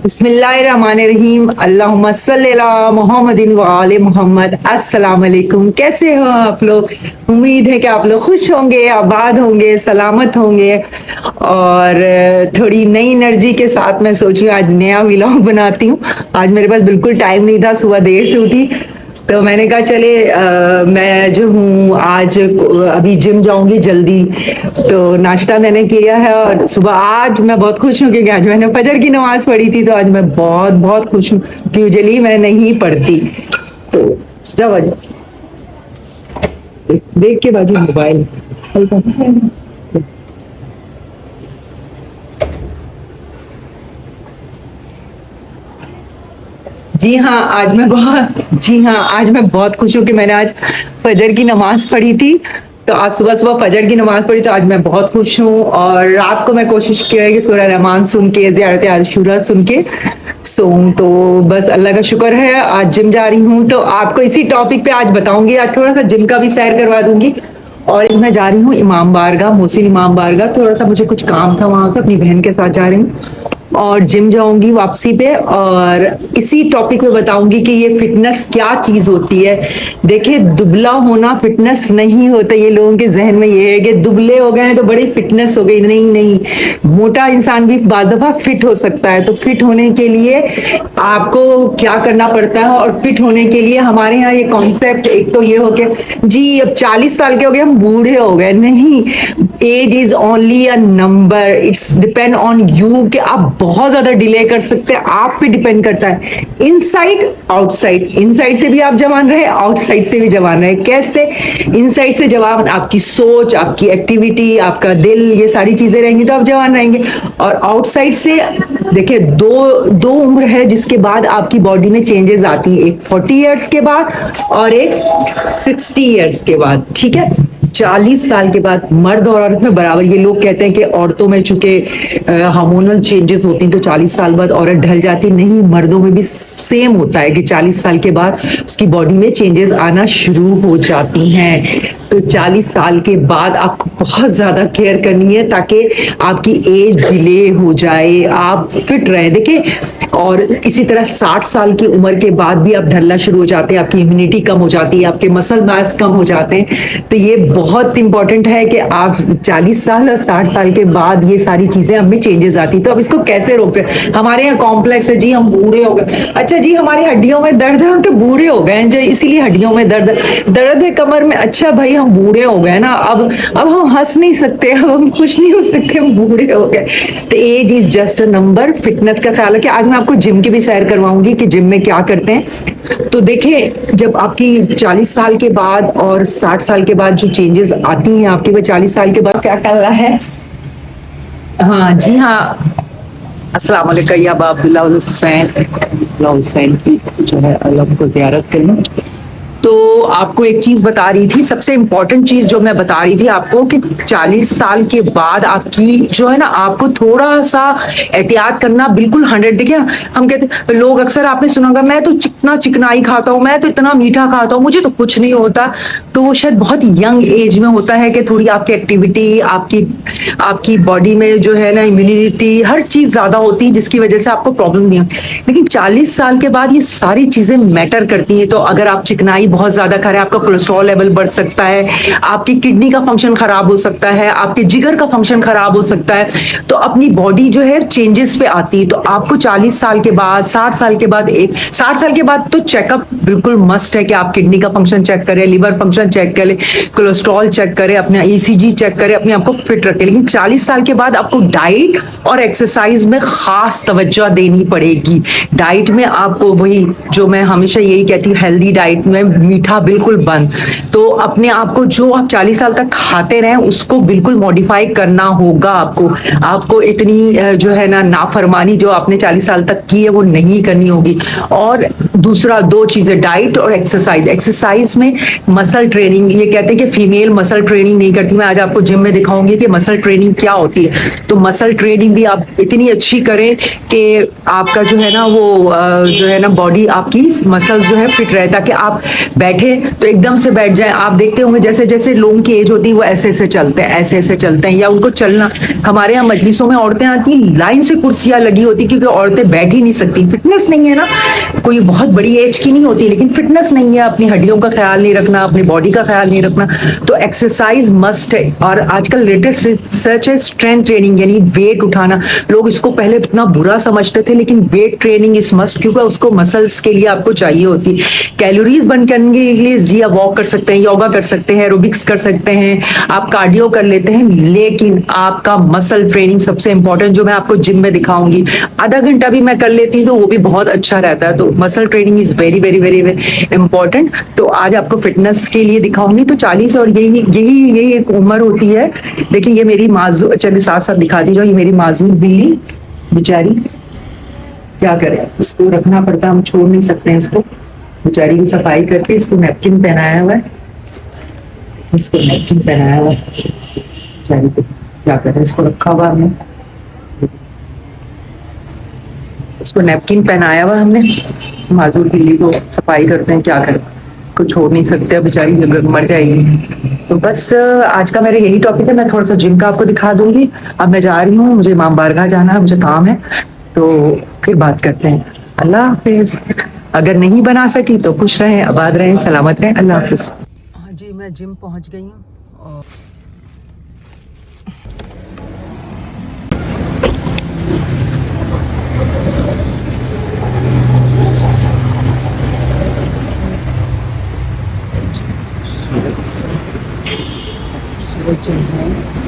बिस्मिल्लाहिर्रहमानिर्रहीम। अल्लाहुम्मा सल्ली अला मुहम्मदिन व आले मोहम्मद। अस्सलाम वालेकुम। कैसे हो आप लोग? उम्मीद है कि आप लोग खुश होंगे, आबाद होंगे, सलामत होंगे और थोड़ी नई एनर्जी के साथ मैं सोची आज नया व्लॉग बनाती हूँ। आज मेरे पास बिल्कुल टाइम नहीं था, सुबह देर से उठी तो मैंने कहा चले मैं जो हूँ आज अभी जिम जाऊंगी जल्दी। तो नाश्ता मैंने किया है और सुबह आज मैं बहुत खुश हूँ क्योंकि आज मैंने फजर की नमाज पढ़ी थी। तो आज मैं बहुत बहुत खुश हूँ कि यूजुअली मैं नहीं पढ़ती। तो जाओ आज देख के बाजी मोबाइल। जी हाँ, आज मैं बहुत खुश हूँ कि मैंने आज फजर की नमाज पढ़ी थी। तो आज सुबह सुबह फजर की नमाज पढ़ी तो आज मैं बहुत खुश हूँ। और रात को मैं कोशिश किया है कि सूरह रहमान सुन के, ज़ियारत आशूरा सुन के सोऊं। तो बस अल्लाह का शुक्र है आज जिम जा रही हूँ। तो आपको इसी टॉपिक पे आज बताऊंगी, आज थोड़ा सा जिम का भी सैर करवा दूंगी। और मैं जा रही हूँ इमाम बारगाह, मोहसिन इमाम बारगाह। थोड़ा सा मुझे कुछ काम था वहां से, अपनी बहन के साथ जा रही हूँ और जिम जाऊंगी वापसी पे। और इसी टॉपिक पे बताऊंगी कि ये फिटनेस क्या चीज होती है। देखिए, दुबला होना फिटनेस नहीं होता। ये लोगों के जहन में ये है कि दुबले हो गए हैं तो बड़ी फिटनेस हो गई। नहीं नहीं, मोटा इंसान भी बाज़ दफा फिट हो सकता है। तो फिट होने के लिए आपको क्या करना पड़ता है, और फिट होने के लिए हमारे यहाँ ये कॉन्सेप्ट एक तो ये हो गया जी अब 40 साल के हो गए हम बूढ़े हो गए। नहीं, age is only a number. It's depend on you कि आप बहुत ज्यादा डिले कर सकते हैं, आप पे डिपेंड करता है। इनसाइड आउटसाइड, इनसाइड से भी आप जवान रहे, आउटसाइड से भी जवान रहे। कैसे? इनसाइड से जवान आपकी सोच, आपकी एक्टिविटी, आपका दिल, ये सारी चीजें रहेंगी तो आप जवान रहेंगे। और आउटसाइड से देखिए, दो उम्र है जिसके बाद आपकी बॉडी में चेंजेस आती है, एक 40 इयर्स के बाद और एक 60 इयर्स के बाद। ठीक है, 40 साल के बाद मर्द और औरत में बराबर। ये लोग कहते हैं कि औरतों में चूंकि हार्मोनल चेंजेस होती हैं तो 40 साल बाद औरत ढल जाती। नहीं, मर्दों में भी सेम होता है कि 40 साल के बाद उसकी बॉडी में चेंजेस आना शुरू हो जाती हैं। तो 40 साल के बाद आपको बहुत ज्यादा केयर करनी है ताकि आपकी एज डिले हो जाए, आप फिट रहे। देखिए, और इसी तरह 60 साल की उम्र के बाद भी आप ढलना शुरू हो जाते हैं, आपकी इम्यूनिटी कम हो जाती है, आपके मसल मास कम हो जाते हैं। तो ये बहुत इंपॉर्टेंट है कि आप 40 साल और 60 साल के बाद ये सारी चीजें हमें चेंजेस आती। तो अब इसको कैसे रोकते हैं? हमारे यहाँ कॉम्प्लेक्स है जी, हम बूढ़े हो गए। अच्छा जी, हमारी हड्डियों में दर्द है, हम तो बूढ़े हो गए हैं इसीलिए हड्डियों में दर्द है कमर में। अच्छा भाई, हम बूढ़े हो गए ना, अब हम हंस नहीं सकते, अब हम खुश नहीं हो सकते, हम बूढ़े हो गए। तो age is just a number. Fitness का ख्याल है कि आज मैं आपको जिम की भी सैर करवाऊंगी कि जिम में क्या करते हैं। तो देखिए, जब आपकी 40 साल के बाद और 60 साल के बाद जो चेंजेस आती हैं आपके में, 40 साल के बाद क्या कर रहा है? हाँ जी हाँ, अस्सलाम वालेकुम या अब्दुल्ला हुसैन की जो है अल्लाह को ज़ियारत करनी। तो आपको एक चीज बता रही थी, सबसे इंपॉर्टेंट चीज जो मैं बता रही थी आपको कि 40 साल के बाद आपकी जो है ना, आपको थोड़ा सा एहतियात करना बिल्कुल 100। देखिए, हम कहते लोग अक्सर, आपने सुना होगा, मैं तो चिकनाई खाता हूँ, मैं तो इतना मीठा खाता हूँ, मुझे तो कुछ नहीं होता। तो वो शायद बहुत यंग एज में होता है कि थोड़ी आपकी एक्टिविटी, आपकी बॉडी में जो है ना इम्यूनिटी, हर चीज ज्यादा होती है जिसकी वजह से आपको प्रॉब्लम नहीं होती। लेकिन 40 साल के बाद ये सारी चीजें मैटर करती हैं। तो अगर आप चिकनाई बहुत ज्यादा खा रहे हैं, आपका कोलेस्ट्रॉल लेवल बढ़ सकता है, आपकी किडनी का फंक्शन खराब हो सकता है, आपके जिगर का फंक्शन खराब हो सकता है। तो अपनी बॉडी जो है चेंजेस पे आती है। तो आपको 40 साल के बाद, 60 साल के बाद, 60 साल के बाद तो चेकअप बिल्कुल मस्ट है कि आप किडनी का फंक्शन चेक करें, लिवर फंक्शन चेक करें, कोलेस्ट्रॉल चेक करें, अपना ईसीजी चेक करें, अपने आप को फिट रखें। लेकिन 40 साल के बाद आपको डाइट और एक्सरसाइज में खास तवज्जो देनी पड़ेगी। डाइट में आपको वही जो मैं हमेशा यही कहती हूँ, हेल्दी डाइट में मीठा बिल्कुल बंद। तो अपने आप को जो आप 40 साल तक खाते रहे उसको बिल्कुल मॉडिफाई करना होगा। आपको इतनी जो है ना नाफरमानी जो आपने 40 साल तक की है वो नहीं करनी होगी। और दूसरा, दो चीजें, डाइट और एक्सरसाइज। एक्सरसाइज में मसल ट्रेनिंग, ये कहते हैं कि फीमेल मसल ट्रेनिंग नहीं करती। मैं आज आपको जिम में दिखाऊंगी कि मसल ट्रेनिंग क्या होती है। तो मसल ट्रेनिंग भी आप इतनी अच्छी करें कि आपका जो है ना वो जो है ना बॉडी, आपकी मसल जो है फिट रहे, ताकि आप बैठे तो एकदम से बैठ जाए। आप देखते होंगे जैसे जैसे लोगों की एज होती है वो ऐसे ऐसे चलते हैं, ऐसे ऐसे चलते हैं, या उनको चलना। हमारे यहाँ मजलिसों में औरतें आती हैं, लाइन से कुर्सियां लगी होती, क्योंकि औरतें बैठ ही नहीं सकती, फिटनेस नहीं है ना, कोई बहुत बड़ी एज की नहीं होती, लेकिन फिटनेस नहीं है, अपनी हड्डियों का ख्याल नहीं रखना, अपनी बॉडी का ख्याल नहीं रखना, तो एक्सरसाइज मस्ट है। और आजकल लेटेस्ट रिसर्च है स्ट्रेंथ ट्रेनिंग, यानी वेट उठाना। लोग इसको पहले इतना बुरा समझते थे, लेकिन वेट ट्रेनिंग इज मस्ट, क्योंकि उसको मसल्स के लिए आपको चाहिए होती है। कैलोरीज बर्न करने के लिए जी आप वॉक कर सकते हैं, योगा कर सकते हैं, एरोबिक्स कर सकते हैं, आप कार्डियो कर लेते हैं, लेकिन आपका मसल ट्रेनिंग सबसे इंपॉर्टेंट, जो मैं आपको जिम में दिखाऊंगी। आधा घंटा भी मैं कर लेती हूँ तो वो भी बहुत अच्छा रहता है। तो muscle training is very very very important. तो आज आपको फिटनेस के लिए दिखाऊंगी। तो 40 और यही यही यही एक उम्र होती है। देखिए ये मेरी माजूर, चलिए साथ साथ दिखा दीजिए, ये मेरी माजूर बिल्ली बेचारी, क्या करें, इसको रखना पड़ता है, हम छोड़ नहीं सकते हैं इसको। बेचारी की सफाई करके इसको नैपकिन पहनाया हुआ है, इसको नैपकिन पहनाया हुआ है बेचारी को, क्या करें, इसको रखा हुआ हमने, इसको नैपकिन पहनाया हुआ हमने। माजूर बिल्ली को सफाई करते हैं, क्या करें, इसको छोड़ नहीं सकते, बेचारी मर जाएगी। तो बस आज का मेरा यही टॉपिक है। मैं थोड़ा सा जिम का आपको दिखा दूंगी। अब मैं जा रही हूँ, मुझे इमाम बारगाह जाना है, मुझे काम है, तो फिर बात करते हैं। अल्लाह हाफिज। अगर नहीं बना सकी तो खुश रहें, आबाद रहें, सलामत रहें। अल्लाह हाफिज। हाँ जी, मैं जिम पहुँच गई हूँ और सूरज चल रहा है।